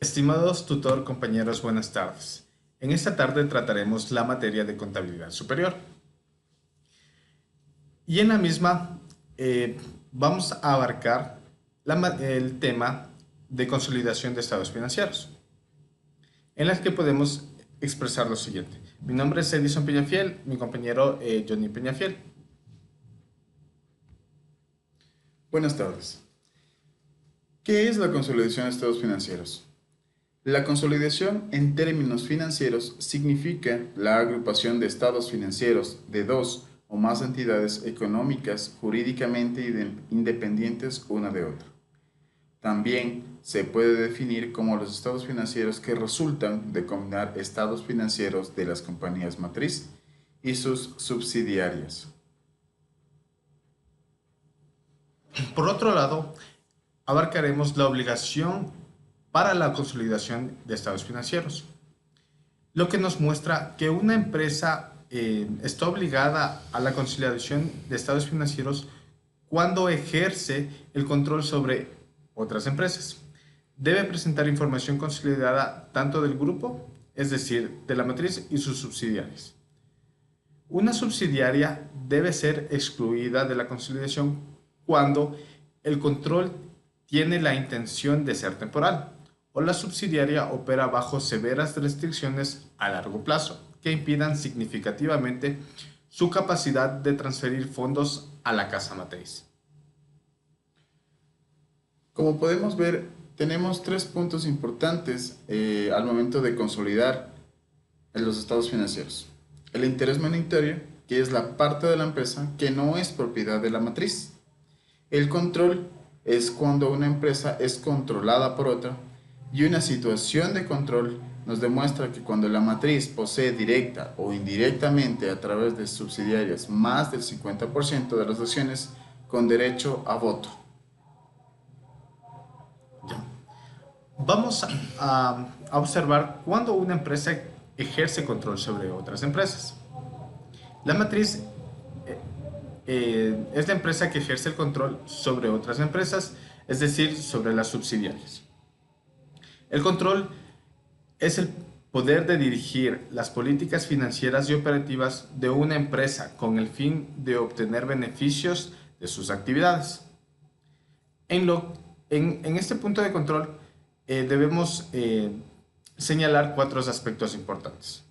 Estimados tutor, compañeros, buenas tardes. En esta tarde trataremos la materia de contabilidad superior. Y en la misma vamos a abarcar el tema de consolidación de estados financieros, en las que podemos expresar lo siguiente. Mi nombre es Edison Peñafiel, mi compañero Johnny Peñafiel. Buenas tardes. ¿Qué es la consolidación de estados financieros? La consolidación en términos financieros significa la agrupación de estados financieros de dos o más entidades económicas jurídicamente independientes una de otra. También se puede definir como los estados financieros que resultan de combinar estados financieros de las compañías matriz y sus subsidiarias. Por otro lado, abarcaremos la obligación para la consolidación de estados financieros, lo que nos muestra que una empresa está obligada a la consolidación de estados financieros cuando ejerce el control sobre otras empresas. Debe presentar información consolidada tanto del grupo, es decir, de la matriz y sus subsidiarias. Una subsidiaria debe ser excluida de la consolidación cuando el control tiene la intención de ser temporal o la subsidiaria opera bajo severas restricciones a largo plazo que impidan significativamente su capacidad de transferir fondos a la casa matriz. Como podemos ver, tenemos tres puntos importantes al momento de consolidar los estados financieros. El interés minoritario, que es la parte de la empresa que no es propiedad de la matriz. El control es cuando una empresa es controlada por otra, y una situación de control nos demuestra que cuando la matriz posee directa o indirectamente a través de subsidiarias más del 50% de las acciones con derecho a voto. Vamos a observar cuando una empresa ejerce control sobre otras empresas. La matriz es la empresa que ejerce el control sobre otras empresas, es decir, sobre las subsidiarias. El control es el poder de dirigir las políticas financieras y operativas de una empresa con el fin de obtener beneficios de sus actividades. En este punto de control debemos señalar cuatro aspectos importantes.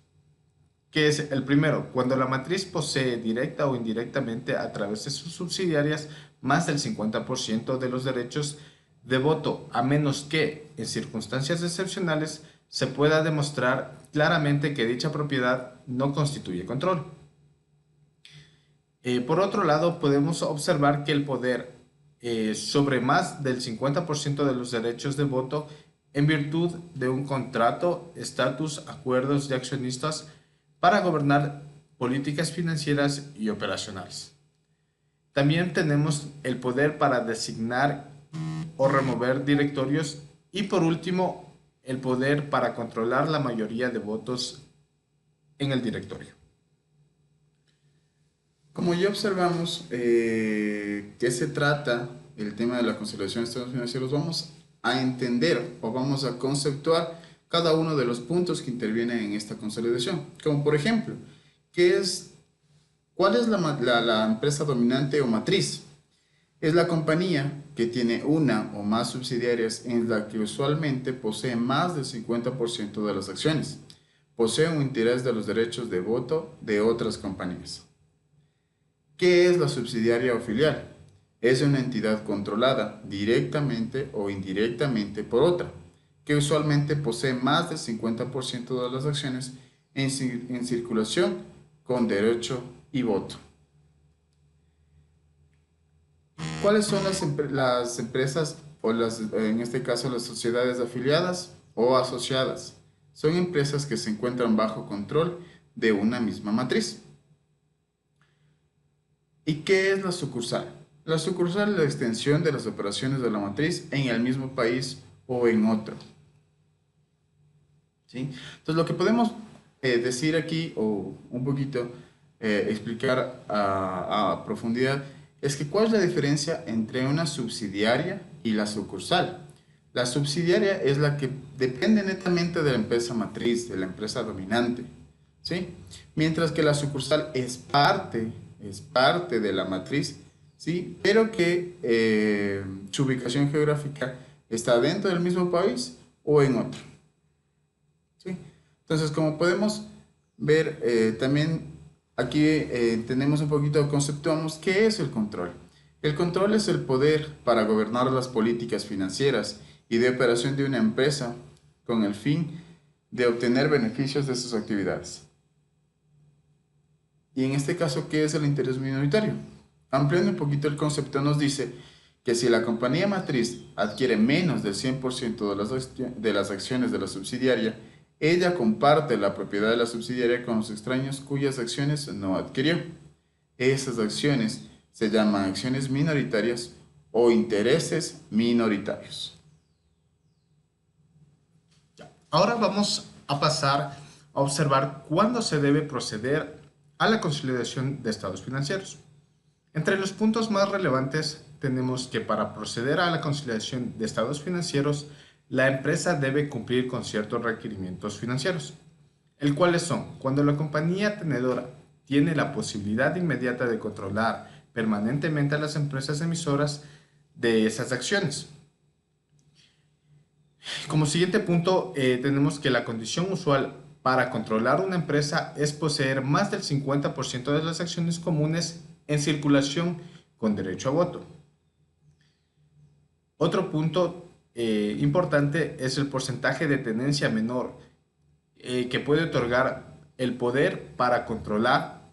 Que es el primero, cuando la matriz posee directa o indirectamente a través de sus subsidiarias más del 50% de los derechos de voto, a menos que, en circunstancias excepcionales, se pueda demostrar claramente que dicha propiedad no constituye control. Por otro lado, podemos observar que el poder sobre más del 50% de los derechos de voto en virtud de un contrato, estatus, acuerdos de accionistas para gobernar políticas financieras y operacionales. También tenemos el poder para designar o remover directorios y por último el poder para controlar la mayoría de votos en el directorio. Como ya observamos que se trata el tema de la consolidación de estados financieros, vamos a entender o vamos a conceptuar cada uno de los puntos que intervienen en esta consolidación. Como por ejemplo, ¿cuál es la empresa dominante o matriz? Es la compañía que tiene una o más subsidiarias en la que usualmente posee más del 50% de las acciones. Posee un interés de los derechos de voto de otras compañías. ¿Qué es la subsidiaria o filial? Es una entidad controlada directamente o indirectamente por otra, que usualmente posee más del 50% de las acciones en circulación con derecho y voto. ¿Cuáles son las empresas o en este caso las sociedades afiliadas o asociadas? Son empresas que se encuentran bajo control de una misma matriz. ¿Y qué es la sucursal? La sucursal es la extensión de las operaciones de la matriz en el mismo país o en otro. ¿Sí? Entonces, lo que podemos decir aquí, o un poquito explicar a profundidad, es que ¿cuál es la diferencia entre una subsidiaria y la sucursal? La subsidiaria es la que depende netamente de la empresa matriz, de la empresa dominante, ¿sí? Mientras que la sucursal es parte de la matriz, ¿sí? Pero que su ubicación geográfica está dentro del mismo país o en otro, ¿sí? Entonces, como podemos ver, también aquí tenemos un poquito, conceptuamos qué es el control. El control es el poder para gobernar las políticas financieras y de operación de una empresa con el fin de obtener beneficios de sus actividades. Y en este caso, ¿qué es el interés minoritario? Ampliando un poquito el concepto, nos dice que si la compañía matriz adquiere menos del 100% de las acciones de la subsidiaria, ella comparte la propiedad de la subsidiaria con los extraños cuyas acciones no adquirió. Esas acciones se llaman acciones minoritarias o intereses minoritarios. Ahora vamos a pasar a observar cuándo se debe proceder a la consolidación de estados financieros. Entre los puntos más relevantes tenemos que para proceder a la consolidación de estados financieros, la empresa debe cumplir con ciertos requerimientos financieros, el cuales son cuando la compañía tenedora tiene la posibilidad inmediata de controlar permanentemente a las empresas emisoras de esas acciones. Como siguiente punto, tenemos que la condición usual para controlar una empresa es poseer más del 50% de las acciones comunes en circulación con derecho a voto. Otro punto importante es el porcentaje de tenencia menor que puede otorgar el poder para controlar,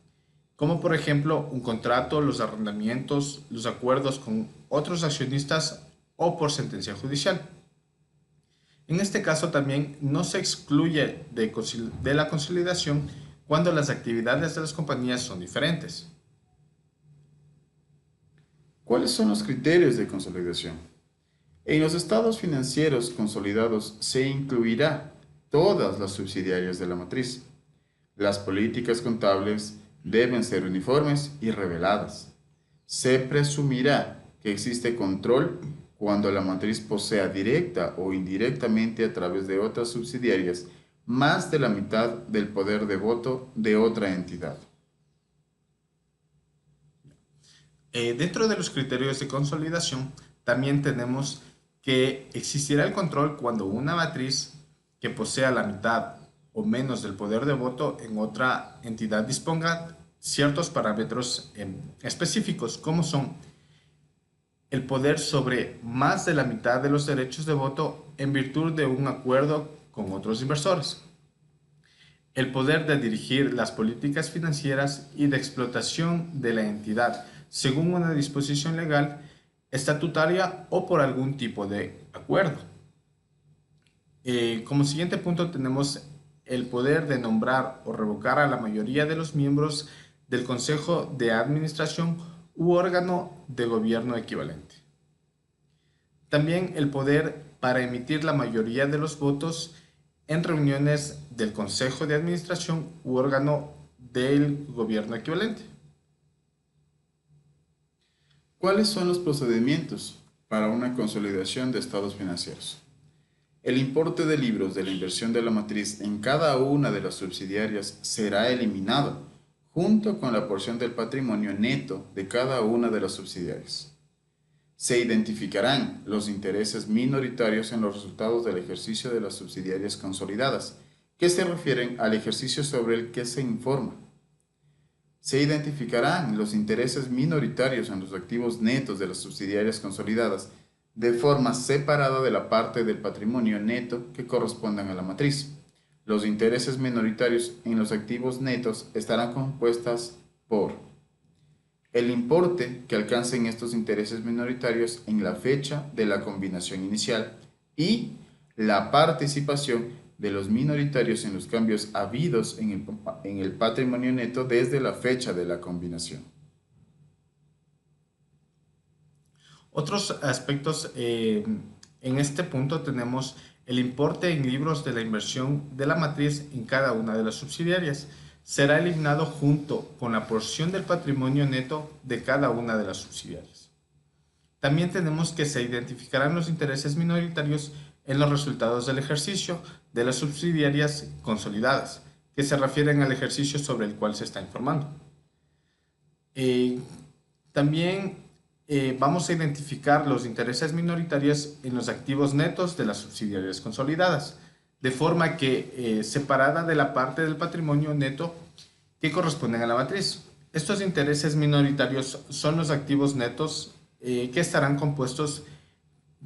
como por ejemplo un contrato, los arrendamientos, los acuerdos con otros accionistas o por sentencia judicial. En este caso también no se excluye de la consolidación cuando las actividades de las compañías son diferentes. ¿Cuáles son los criterios de consolidación? En los estados financieros consolidados se incluirá todas las subsidiarias de la matriz. Las políticas contables deben ser uniformes y reveladas. Se presumirá que existe control cuando la matriz posea directa o indirectamente a través de otras subsidiarias más de la mitad del poder de voto de otra entidad. Dentro de los criterios de consolidación, también tenemos que existirá el control cuando una matriz que posea la mitad o menos del poder de voto en otra entidad disponga ciertos parámetros específicos, como son el poder sobre más de la mitad de los derechos de voto en virtud de un acuerdo con otros inversores, el poder de dirigir las políticas financieras y de explotación de la entidad según una disposición legal, estatutaria o por algún tipo de acuerdo. Como siguiente punto tenemos el poder de nombrar o revocar a la mayoría de los miembros del Consejo de Administración u órgano de gobierno equivalente. También el poder para emitir la mayoría de los votos en reuniones del Consejo de Administración u órgano del gobierno equivalente. ¿Cuáles son los procedimientos para una consolidación de estados financieros? El importe de libros de la inversión de la matriz en cada una de las subsidiarias será eliminado, junto con la porción del patrimonio neto de cada una de las subsidiarias. Se identificarán los intereses minoritarios en los resultados del ejercicio de las subsidiarias consolidadas, que se refieren al ejercicio sobre el que se informa. Se identificarán los intereses minoritarios en los activos netos de las subsidiarias consolidadas de forma separada de la parte del patrimonio neto que correspondan a la matriz. Los intereses minoritarios en los activos netos estarán compuestas por el importe que alcancen estos intereses minoritarios en la fecha de la combinación inicial y la participación de los minoritarios en los cambios habidos en el patrimonio neto desde la fecha de la combinación. Otros aspectos en este punto tenemos el importe en libros de la inversión de la matriz en cada una de las subsidiarias. Será eliminado junto con la porción del patrimonio neto de cada una de las subsidiarias. También tenemos que se identificarán los intereses minoritarios en los resultados del ejercicio de las subsidiarias consolidadas, que se refieren al ejercicio sobre el cual se está informando. También vamos a identificar los intereses minoritarios en los activos netos de las subsidiarias consolidadas, de forma que separada de la parte del patrimonio neto que corresponden a la matriz. Estos intereses minoritarios son los activos netos que estarán compuestos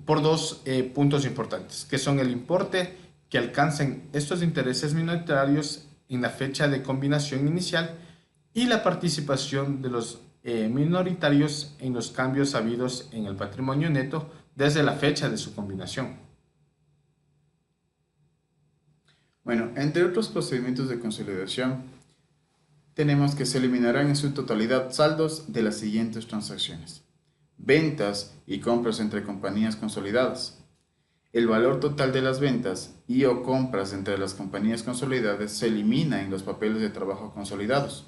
por dos puntos importantes, que son el importe que alcancen estos intereses minoritarios en la fecha de combinación inicial y la participación de los minoritarios en los cambios habidos en el patrimonio neto desde la fecha de su combinación. Bueno, entre otros procedimientos de consolidación, tenemos que se eliminarán en su totalidad saldos de las siguientes transacciones: ventas y compras entre compañías consolidadas. El valor total de las ventas y o compras entre las compañías consolidadas se elimina en los papeles de trabajo consolidados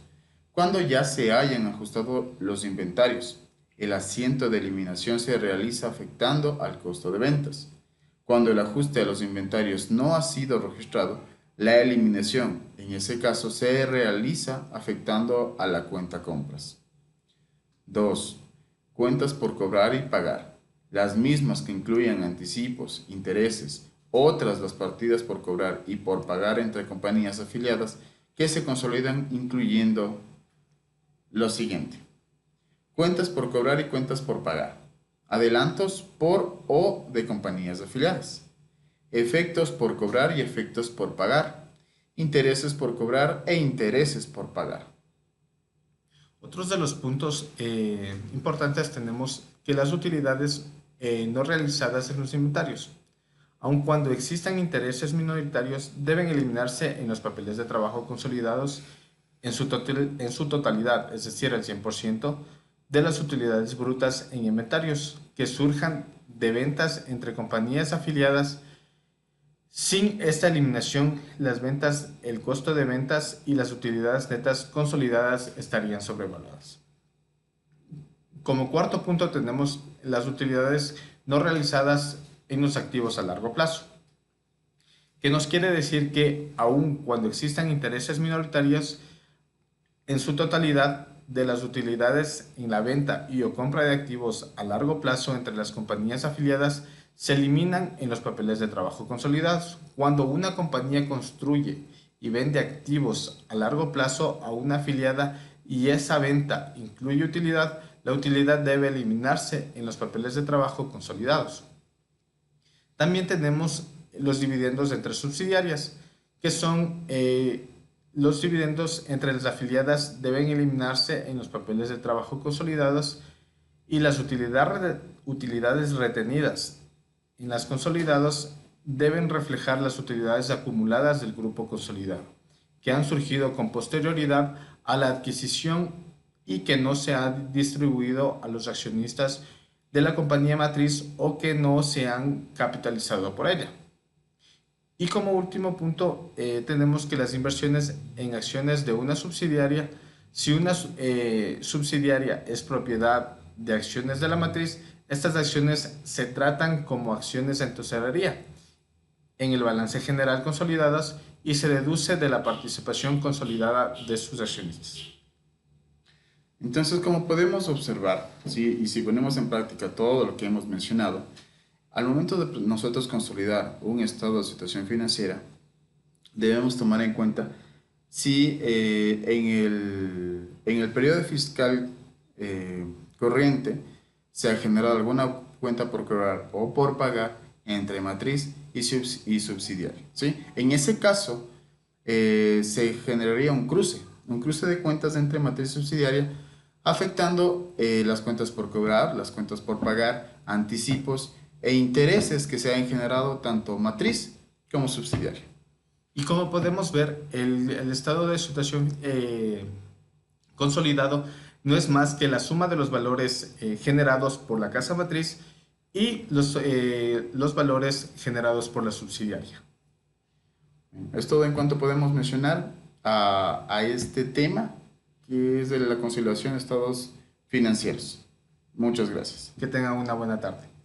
cuando ya se hayan ajustado los inventarios. El asiento de eliminación se realiza afectando al costo de ventas. Cuando el ajuste a los inventarios no ha sido registrado, la eliminación, en ese caso, se realiza afectando a la cuenta compras. 2. Cuentas por cobrar y pagar. Las mismas que incluyan anticipos, intereses, otras las partidas por cobrar y por pagar entre compañías afiliadas que se consolidan incluyendo lo siguiente: cuentas por cobrar y cuentas por pagar, adelantos por o de compañías afiliadas, efectos por cobrar y efectos por pagar, intereses por cobrar e intereses por pagar. Otros de los puntos importantes tenemos que las utilidades no realizadas en los inventarios, aun cuando existan intereses minoritarios, deben eliminarse en los papeles de trabajo consolidados en su totalidad, es decir, el 100% de las utilidades brutas en inventarios que surjan de ventas entre compañías afiliadas. Sin esta eliminación, las ventas, el costo de ventas y las utilidades netas consolidadas estarían sobrevaluadas. Como cuarto punto tenemos las utilidades no realizadas en los activos a largo plazo, que nos quiere decir que aun cuando existan intereses minoritarios, en su totalidad de las utilidades en la venta y o compra de activos a largo plazo entre las compañías afiliadas se eliminan en los papeles de trabajo consolidados. Cuando una compañía construye y vende activos a largo plazo a una afiliada y esa venta incluye utilidad, la utilidad debe eliminarse en los papeles de trabajo consolidados. También tenemos los dividendos entre subsidiarias, que son los dividendos entre las afiliadas deben eliminarse en los papeles de trabajo consolidados y las utilidades retenidas en las consolidadas deben reflejar las utilidades acumuladas del grupo consolidado, que han surgido con posterioridad a la adquisición y que no se han distribuido a los accionistas de la compañía matriz o que no se han capitalizado por ella. Y como último punto, tenemos que las inversiones en acciones de una subsidiaria, si una subsidiaria es propiedad de acciones de la matriz, estas acciones se tratan como acciones en tesorería en el balance general consolidadas y se deduce de la participación consolidada de sus accionistas. Entonces, como podemos observar, ¿sí? Y si ponemos en práctica todo lo que hemos mencionado, al momento de nosotros consolidar un estado de situación financiera, debemos tomar en cuenta si en el periodo fiscal corriente se ha generado alguna cuenta por cobrar o por pagar entre matriz y subsidiaria, ¿sí? En ese caso, se generaría un cruce de cuentas entre matriz y subsidiaria, afectando las cuentas por cobrar, las cuentas por pagar, anticipos e intereses que se han generado tanto matriz como subsidiaria. Y como podemos ver, el estado de situación consolidado no es más que la suma de los valores generados por la casa matriz y los valores generados por la subsidiaria. Es todo en cuanto podemos mencionar a este tema, que es de la conciliación de estados financieros. Muchas gracias. Que tengan una buena tarde.